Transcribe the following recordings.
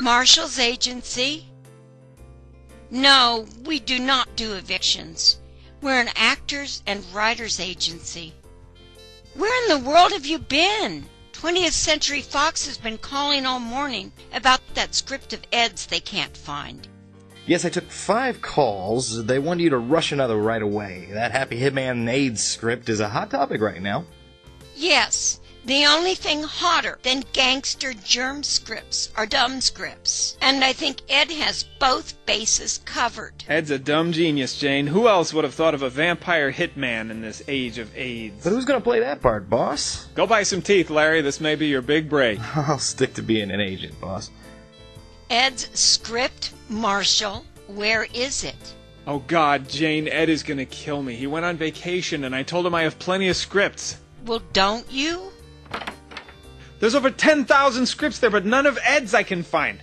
Marshall's agency? No, we do not do evictions. We're an actors and writers agency. Where in the world have you been? 20th Century Fox has been calling all morning about that script of Ed's they can't find. Yes, I took 5 calls. They want you to rush another right away. That Happy Hitman AIDS script is a hot topic right now. Yes, the only thing hotter than gangster germ scripts are dumb scripts. And I think Ed has both bases covered. Ed's a dumb genius, Jane. Who else would have thought of a vampire hitman in this age of AIDS? But who's going to play that part, boss? Go buy some teeth, Larry. This may be your big break. I'll stick to being an agent, boss. Ed's script, Marshall, where is it? Oh, God, Jane, Ed is going to kill me. He went on vacation, and I told him I have plenty of scripts. Well, don't you? There's over 10,000 scripts there, but none of Ed's I can find.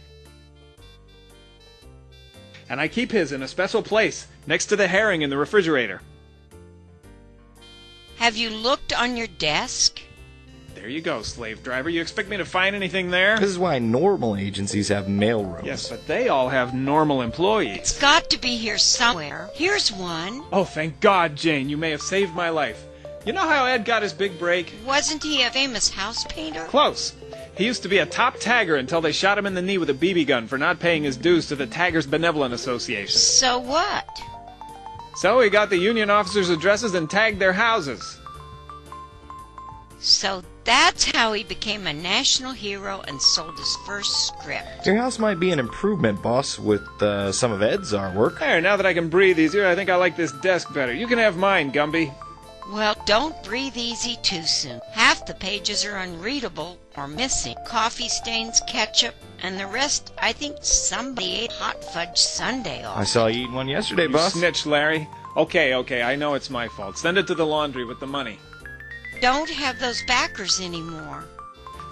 And I keep his in a special place, next to the herring in the refrigerator. Have you looked on your desk? There you go, slave driver. You expect me to find anything there? This is why normal agencies have mail rooms. Yes, but they all have normal employees. It's got to be here somewhere. Here's one. Oh, thank God, Jane. You may have saved my life. You know how Ed got his big break? Wasn't he a famous house painter? Close. He used to be a top tagger until they shot him in the knee with a BB gun for not paying his dues to the Taggers Benevolent Association. So what? So he got the union officers' addresses and tagged their houses. So that's how he became a national hero and sold his first script. Your house might be an improvement, boss, with some of Ed's artwork. There, now that I can breathe easier, I think I like this desk better. You can have mine, Gumby. Well, don't breathe easy too soon. Half the pages are unreadable or missing. Coffee stains, ketchup, and the rest, I think somebody ate hot fudge sundae off. I saw you eat one yesterday, You boss. snitch, Larry. Okay, I know it's my fault. Send it to the laundry with the money. Don't have those backers anymore.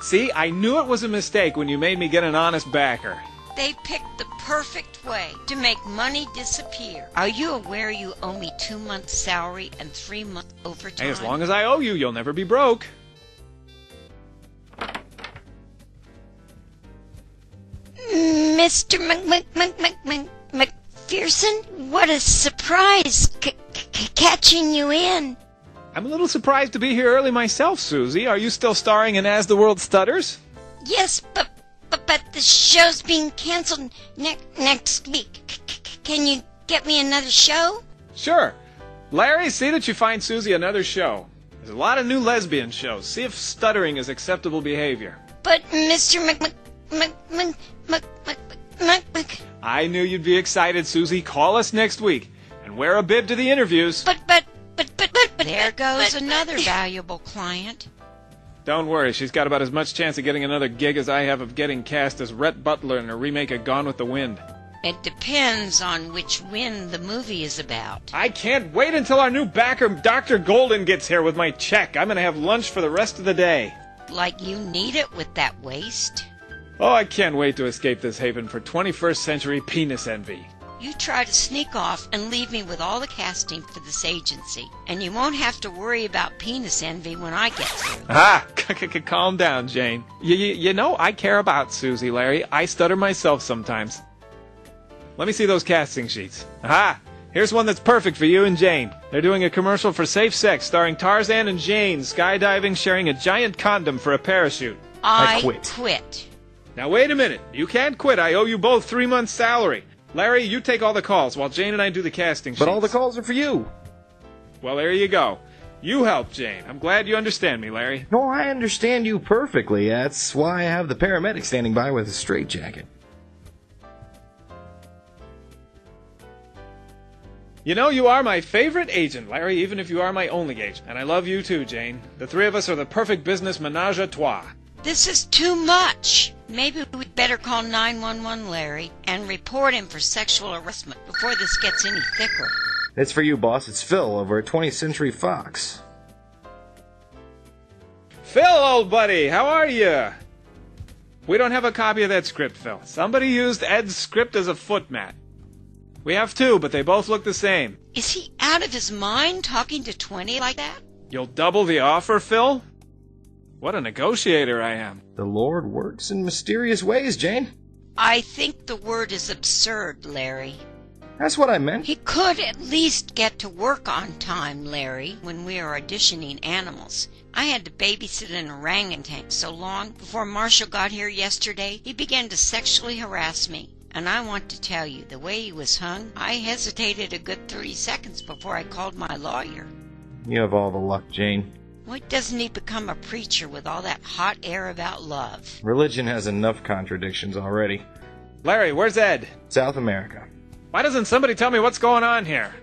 See, I knew it was a mistake when you made me get an honest backer. They picked the perfect way to make money disappear. Are you aware you owe me 2 months' salary and 3 months overtime? Hey, as long as I owe you, you'll never be broke. Mr. MacPherson, what a surprise catching you in. I'm a little surprised to be here early myself, Susie. Are you still starring in As the World Stutters? Yes, but the show's being canceled next week. Can you get me another show? Sure. Larry, see that you find Susie another show. There's a lot of new lesbian shows. See if stuttering is acceptable behavior. But Mr. I knew you'd be excited, Susie. Call us next week. And wear a bib to the interviews. But there goes another valuable client. Don't worry, she's got about as much chance of getting another gig as I have of getting cast as Rhett Butler in a remake of Gone with the Wind. It depends on which wind the movie is about. I can't wait until our new backer, Dr. Golden, gets here with my check. I'm going to have lunch for the rest of the day. Like you need it with that waist. Oh, I can't wait to escape this haven for 21st century penis envy. You try to sneak off and leave me with all the casting for this agency, and you won't have to worry about penis envy when I get through. Ah, calm down, Jane. You know, I care about Susie, Larry. I stutter myself sometimes. Let me see those casting sheets. Aha! Here's one that's perfect for you and Jane. They're doing a commercial for safe sex starring Tarzan and Jane skydiving, sharing a giant condom for a parachute. I quit. Now wait a minute. You can't quit. I owe you both 3 months' salary. Larry, you take all the calls while Jane and I do the casting sheets. But all the calls are for you. Well, there you go. You help Jane. I'm glad you understand me, Larry. No, I understand you perfectly. That's why I have the paramedic standing by with a straitjacket. You know, you are my favorite agent, Larry, even if you are my only agent. And I love you too, Jane. The three of us are the perfect business menage a trois. This is too much. Maybe we'd better call 911, Larry, and report him for sexual harassment before this gets any thicker. It's for you, boss. It's Phil over at 20th Century Fox. Phil, old buddy, how are you? We don't have a copy of that script, Phil. Somebody used Ed's script as a footmat. We have two, but they both look the same. Is he out of his mind talking to 20 like that? You'll double the offer, Phil? What a negotiator I am. The Lord works in mysterious ways, Jane. I think the word is absurd, Larry. That's what I meant. He could at least get to work on time, Larry, when we are auditioning animals. I had to babysit an orangutan so long before Marshall got here yesterday, he began to sexually harass me. And I want to tell you, the way he was hung, I hesitated a good 30 seconds before I called my lawyer. You have all the luck, Jane. Why doesn't he become a preacher with all that hot air about love? Religion has enough contradictions already. Larry, where's Ed? South America. Why doesn't somebody tell me what's going on here?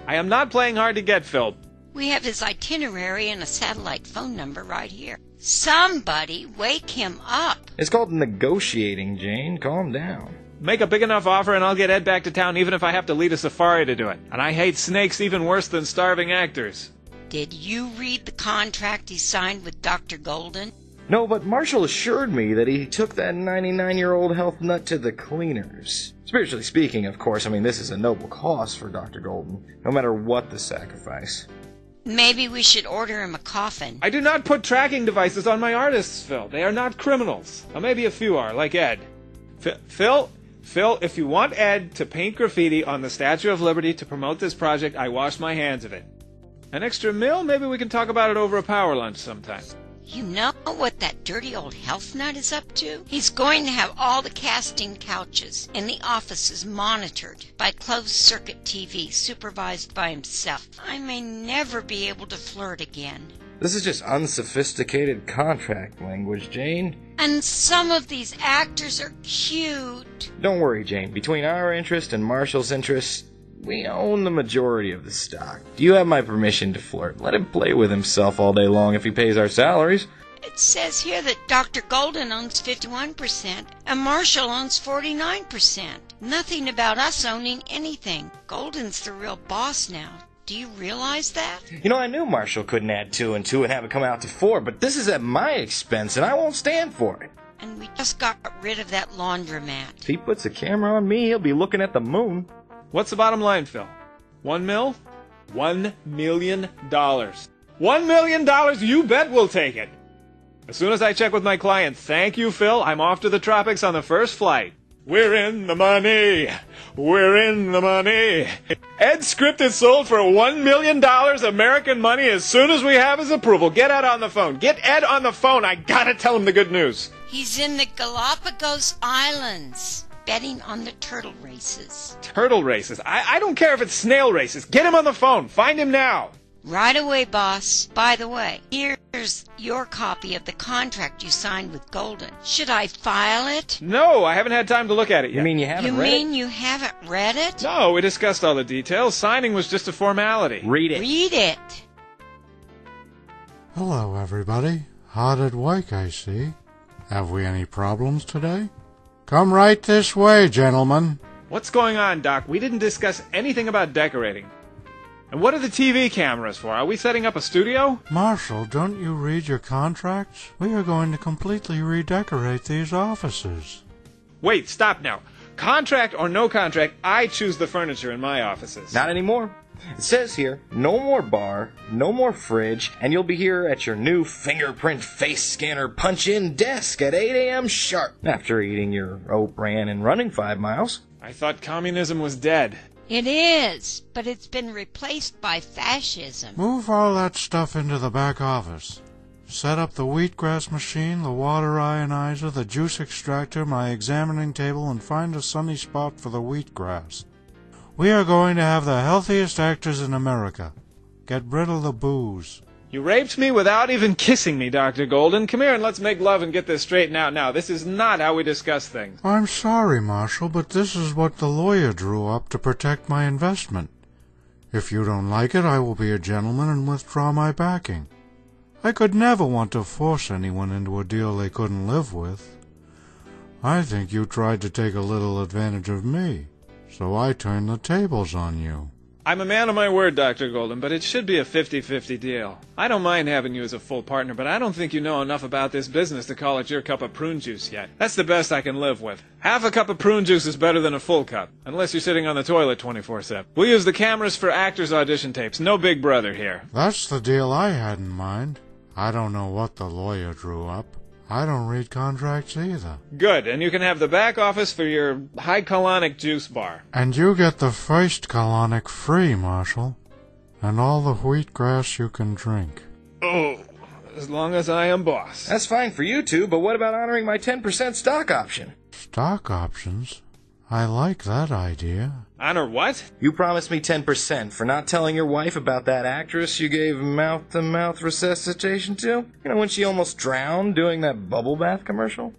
I am not playing hard to get, Phil. We have his itinerary and a satellite phone number right here. Somebody wake him up. It's called negotiating, Jane. Calm down. Make a big enough offer and I'll get Ed back to town even if I have to lead a safari to do it. And I hate snakes even worse than starving actors. Did you read the contract he signed with Dr. Golden? No, but Marshall assured me that he took that 99-year-old health nut to the cleaners. Spiritually speaking, of course, I mean, this is a noble cause for Dr. Golden, no matter what the sacrifice. Maybe we should order him a coffin. I do not put tracking devices on my artists, Phil. They are not criminals. Now, maybe a few are, like Ed. Phil, if you want Ed to paint graffiti on the Statue of Liberty to promote this project, I wash my hands of it. An extra meal? Maybe we can talk about it over a power lunch sometime. You know what that dirty old health nut is up to? He's going to have all the casting couches and the offices monitored by closed-circuit TV supervised by himself. I may never be able to flirt again. This is just unsophisticated contract language, Jane. And some of these actors are cute. Don't worry, Jane. Between our interest and Marshall's interest, we own the majority of the stock. Do you have my permission to flirt? Let him play with himself all day long if he pays our salaries. It says here that Dr. Golden owns 51% and Marshall owns 49%. Nothing about us owning anything. Golden's the real boss now. Do you realize that? You know, I knew Marshall couldn't add 2 and 2 and have it come out to 4, but this is at my expense and I won't stand for it. And we just got rid of that laundromat. If he puts a camera on me, he'll be looking at the moon. What's the bottom line, Phil? 1 mil? $1 million. $1 million, you bet we'll take it. As soon as I check with my client, thank you, Phil, I'm off to the tropics on the first flight. We're in the money. We're in the money. Ed's script is sold for $1 million American money as soon as we have his approval. Get Ed on the phone. Get Ed on the phone. I gotta tell him the good news. He's in the Galapagos Islands, betting on the turtle races. Turtle races? I don't care if it's snail races. Get him on the phone. Find him now. Right away, boss. By the way, here's your copy of the contract you signed with Golden. Should I file it? No, I haven't had time to look at it yet. You mean you haven't read it? You mean you haven't read it? No, we discussed all the details. Signing was just a formality. Read it. Read it. Hello, everybody. Hot at work, I see. Have we any problems today? Come right this way, gentlemen. What's going on, Doc? We didn't discuss anything about decorating. And what are the TV cameras for? Are we setting up a studio? Marshall, don't you read your contracts? We are going to completely redecorate these offices. Wait, stop now. Contract or no contract, I choose the furniture in my offices. Not anymore. It says here, no more bar, no more fridge, and you'll be here at your new fingerprint face scanner punch-in desk at 8 a.m. sharp after eating your oat bran and running 5 miles. I thought communism was dead. It is, but it's been replaced by fascism. Move all that stuff into the back office. Set up the wheatgrass machine, the water ionizer, the juice extractor, my examining table, and find a sunny spot for the wheatgrass. We are going to have the healthiest actors in America. Get rid of the booze. You raped me without even kissing me, Dr. Golden. Come here and let's make love and get this straightened out now. This is not how we discuss things. I'm sorry, Marshall, but this is what the lawyer drew up to protect my investment. If you don't like it, I will be a gentleman and withdraw my backing. I could never want to force anyone into a deal they couldn't live with. I think you tried to take a little advantage of me, so I turned the tables on you. I'm a man of my word, Dr. Golden, but it should be a 50-50 deal. I don't mind having you as a full partner, but I don't think you know enough about this business to call it your cup of prune juice yet. That's the best I can live with. Half a cup of prune juice is better than a full cup, unless you're sitting on the toilet 24/7. We'll use the cameras for actors' audition tapes. No big brother here. That's the deal I had in mind. I don't know what the lawyer drew up. I don't read contracts either. Good, and you can have the back office for your high colonic juice bar. And you get the first colonic free, Marshal. And all the wheatgrass you can drink. Oh, as long as I am boss. That's fine for you two, but what about honoring my 10% stock option? Stock options? I like that idea. Honor what? You promised me 10% for not telling your wife about that actress you gave mouth-to-mouth resuscitation to? You know, when she almost drowned doing that bubble bath commercial?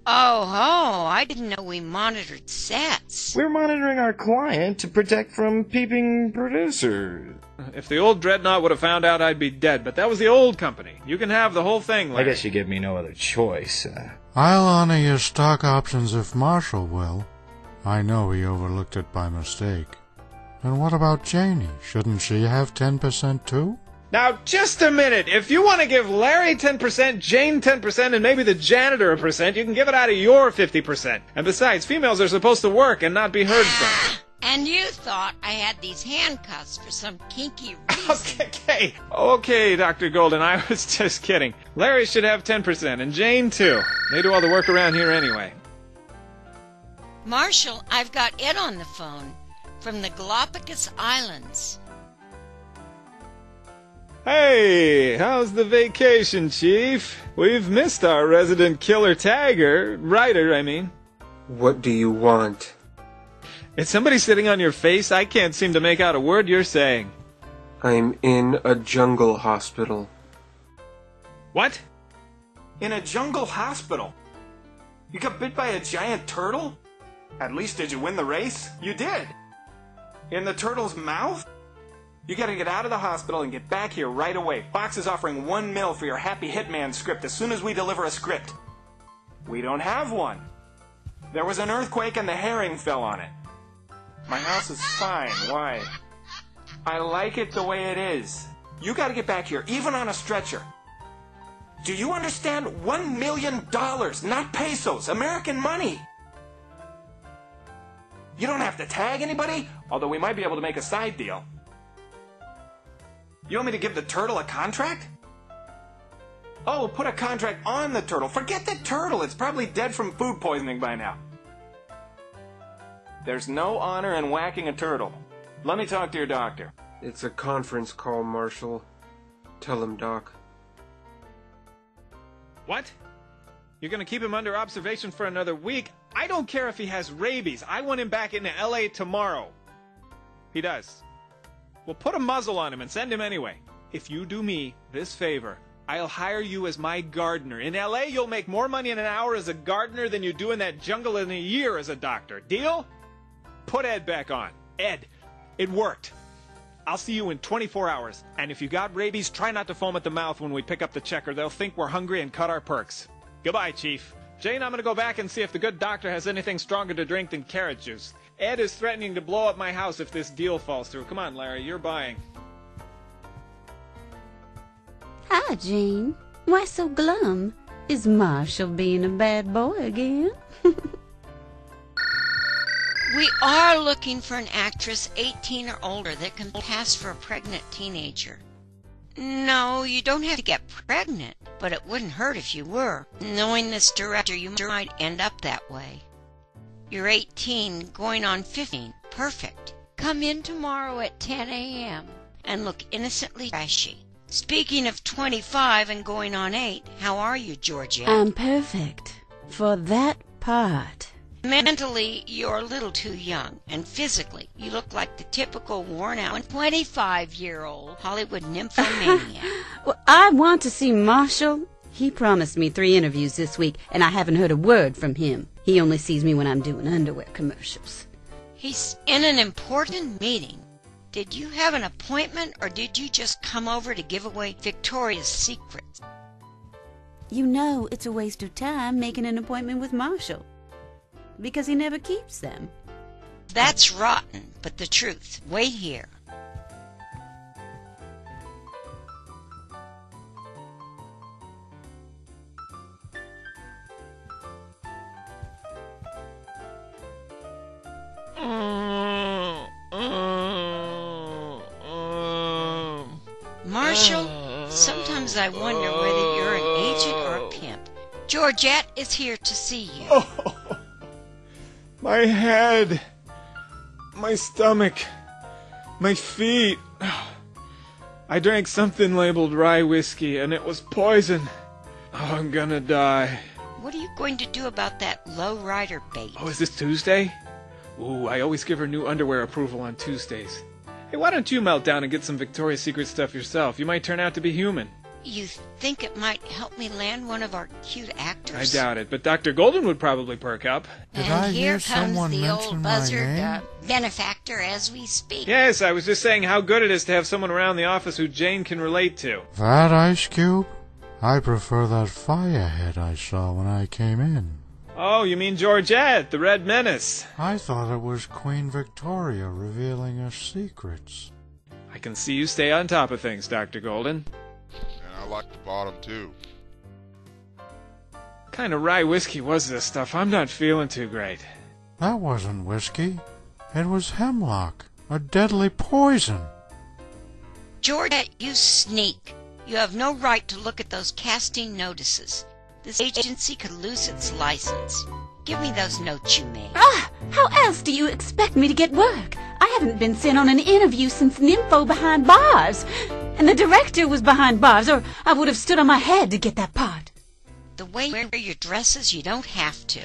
Oh, I didn't know we monitored sets. We're monitoring our client to protect from peeping producers. If the old dreadnought would have found out, I'd be dead, but that was the old company. You can have the whole thing, Larry. I guess you give me no other choice. I'll honor your stock options if Marshall will. I know he overlooked it by mistake. And what about Janie? Shouldn't she have 10% too? Now, just a minute. If you want to give Larry 10%, Jane 10%, and maybe the janitor a percent, you can give it out of your 50%. And besides, females are supposed to work and not be heard from. And you thought I had these handcuffs for some kinky reason. Okay, Dr. Golden, I was just kidding. Larry should have 10%, and Jane too. They do all the work around here anyway. Marshal, I've got Ed on the phone from the Galapagos Islands. Hey, how's the vacation, Chief? We've missed our resident killer writer, I mean. What do you want? Is somebody sitting on your face? I can't seem to make out a word you're saying. I'm in a jungle hospital. What? In a jungle hospital? You got bit by a giant turtle? At least did you win the race? You did! In the turtle's mouth? You gotta get out of the hospital and get back here right away. Fox is offering $1 million for your Happy Hitman script as soon as we deliver a script. We don't have one. There was an earthquake and the herring fell on it. My house is fine. Why? I like it the way it is. You gotta get back here, even on a stretcher. Do you understand? $1 million, not pesos, American money. You don't have to tag anybody, although we might be able to make a side deal. You want me to give the turtle a contract? Oh, put a contract on the turtle. Forget the turtle. It's probably dead from food poisoning by now. There's no honor in whacking a turtle. Let me talk to your doctor. It's a conference call, Marshal. Tell him, Doc. What? You're gonna keep him under observation for another week? I don't care if he has rabies. I want him back into L.A. tomorrow. He does. Well, put a muzzle on him and send him anyway. If you do me this favor, I'll hire you as my gardener. In L.A., you'll make more money in an hour as a gardener than you do in that jungle in a year as a doctor. Deal? Put Ed back on. Ed, it worked. I'll see you in 24 hours. And if you got rabies, try not to foam at the mouth when we pick up the check, or they'll think we're hungry and cut our perks. Goodbye, Chief. Jane, I'm going to go back and see if the good doctor has anything stronger to drink than carrot juice. Ed is threatening to blow up my house if this deal falls through. Come on, Larry, you're buying. Hi, Jane. Why so glum? Is Marshall being a bad boy again? We are looking for an actress 18 or older that can pass for a pregnant teenager. No, you don't have to get pregnant, but it wouldn't hurt if you were. Knowing this director, you might end up that way. You're 18, going on 15. Perfect. Come in tomorrow at 10 a.m. and look innocently trashy. Speaking of 25 and going on 8, how are you, Georgia? I'm perfect for that part. Mentally, you're a little too young, and physically, you look like the typical worn-out 25-year-old Hollywood nymphomaniac. Well, I want to see Marshall. He promised me 3 interviews this week, and I haven't heard a word from him. He only sees me when I'm doing underwear commercials. He's in an important meeting. Did you have an appointment, or did you just come over to give away Victoria's secrets? You know it's a waste of time making an appointment with Marshall, because he never keeps them. That's rotten, but the truth. Wait here. Marshall, sometimes I wonder whether you're an agent or a pimp. Georgette is here to see you. Oh, my head, my stomach, my feet. I drank something labeled rye whiskey, and it was poison. Oh, I'm gonna die. What are you going to do about that low rider bait? Oh, is this Tuesday? Ooh, I always give her new underwear approval on Tuesdays. Hey, why don't you melt down and get some Victoria's Secret stuff yourself? You might turn out to be human. You think it might help me land one of our cute actors? I doubt it, but Dr. Golden would probably perk up. Did And I here hear comes someone the mention old my buzzard name? benefactor as we speak. Yes, I was just saying how good it is to have someone around the office who Jane can relate to. That Ice Cube? I prefer that firehead I saw when I came in. Oh, you mean Georgette, the Red Menace. I thought it was Queen Victoria revealing her secrets. I can see you stay on top of things, Dr. Golden. And I like the bottom, too. What kind of rye whiskey was this stuff? I'm not feeling too great. That wasn't whiskey. It was hemlock, a deadly poison. Georgette, you sneak. You have no right to look at those casting notices. This agency could lose its license. Give me those notes you made. Ah, how else do you expect me to get work? I haven't been sent on an interview since Nympho behind bars. And the director was behind bars, or I would have stood on my head to get that part. The way you wear your dresses, you don't have to.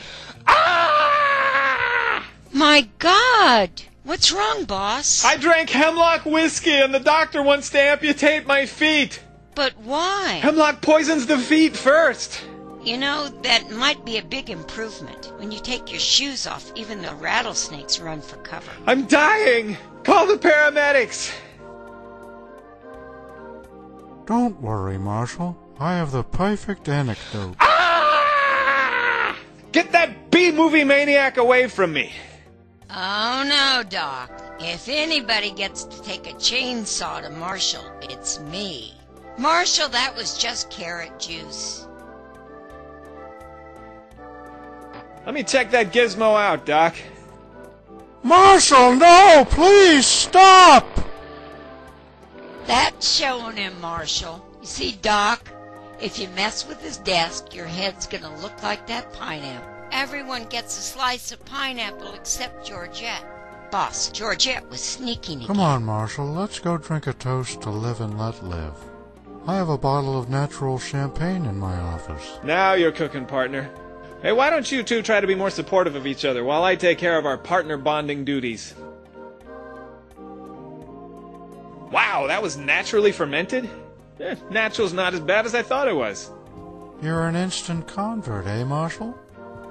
Ah! My God! What's wrong, boss? I drank hemlock whiskey and the doctor wants to amputate my feet. But why? Hemlock poisons the feet first. You know, that might be a big improvement. When you take your shoes off, even the rattlesnakes run for cover. I'm dying. Call the paramedics. Don't worry, Marshal. I have the perfect anecdote. Ah! Get that B-movie maniac away from me. Oh no, Doc. If anybody gets to take a chainsaw to Marshall, it's me. Marshall, that was just carrot juice. Let me check that gizmo out, Doc. Marshal, no! Please stop! That's showing him, Marshall. You see, Doc, if you mess with his desk, your head's gonna look like that pineapple. Everyone gets a slice of pineapple except Georgette. Boss, Georgette was sneaking again. Come on, Marshal. Let's go drink a toast to live and let live. I have a bottle of natural champagne in my office. Now you're cooking, partner. Hey, why don't you two try to be more supportive of each other while I take care of our partner bonding duties? Wow, that was naturally fermented? Natural's not as bad as I thought it was. You're an instant convert, eh, Marshal?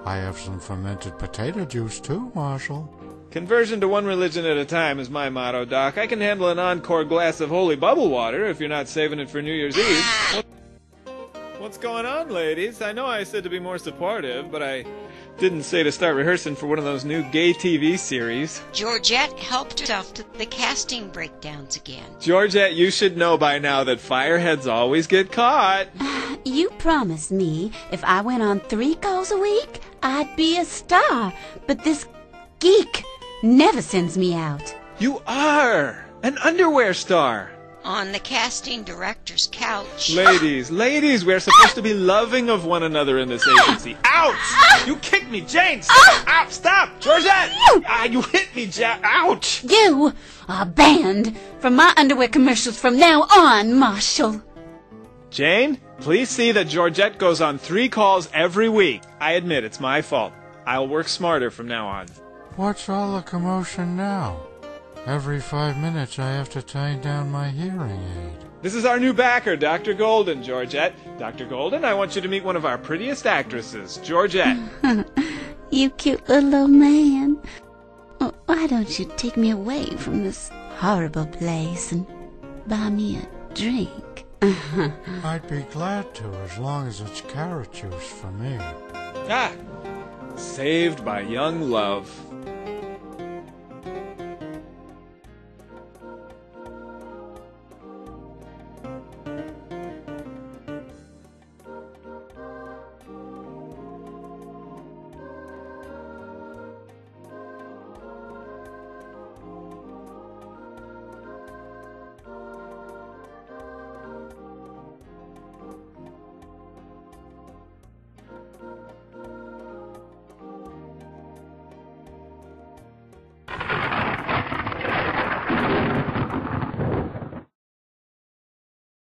I have some fermented potato juice, too, Marshal. Conversion to one religion at a time is my motto, Doc. I can handle an encore glass of holy bubble water if you're not saving it for New Year's Eve. What's going on, ladies? I know I said to be more supportive, but I didn't say to start rehearsing for one of those new gay TV series. Georgette helped herself to the casting breakdowns again. Georgette, you should know by now that fireheads always get caught. You promised me if I went on 3 calls a week, I'd be a star. But this geek never sends me out. You are an underwear star. On the casting director's couch. Ladies, we're supposed to be loving of one another in this agency. Ouch! You kicked me, Jane! Stop! Stop! Georgette! You hit me, ouch! You are banned from my underwear commercials from now on, Marshal. Jane, please see that Georgette goes on 3 calls every week. I admit it's my fault. I'll work smarter from now on. What's all the commotion now? Every 5 minutes I have to tie down my hearing aid. This is our new backer, Dr. Golden, Georgette. Dr. Golden, I want you to meet one of our prettiest actresses, Georgette. You cute little old man. Why don't you take me away from this horrible place and buy me a drink? I'd be glad to, as long as it's carrot juice for me. Saved by young love.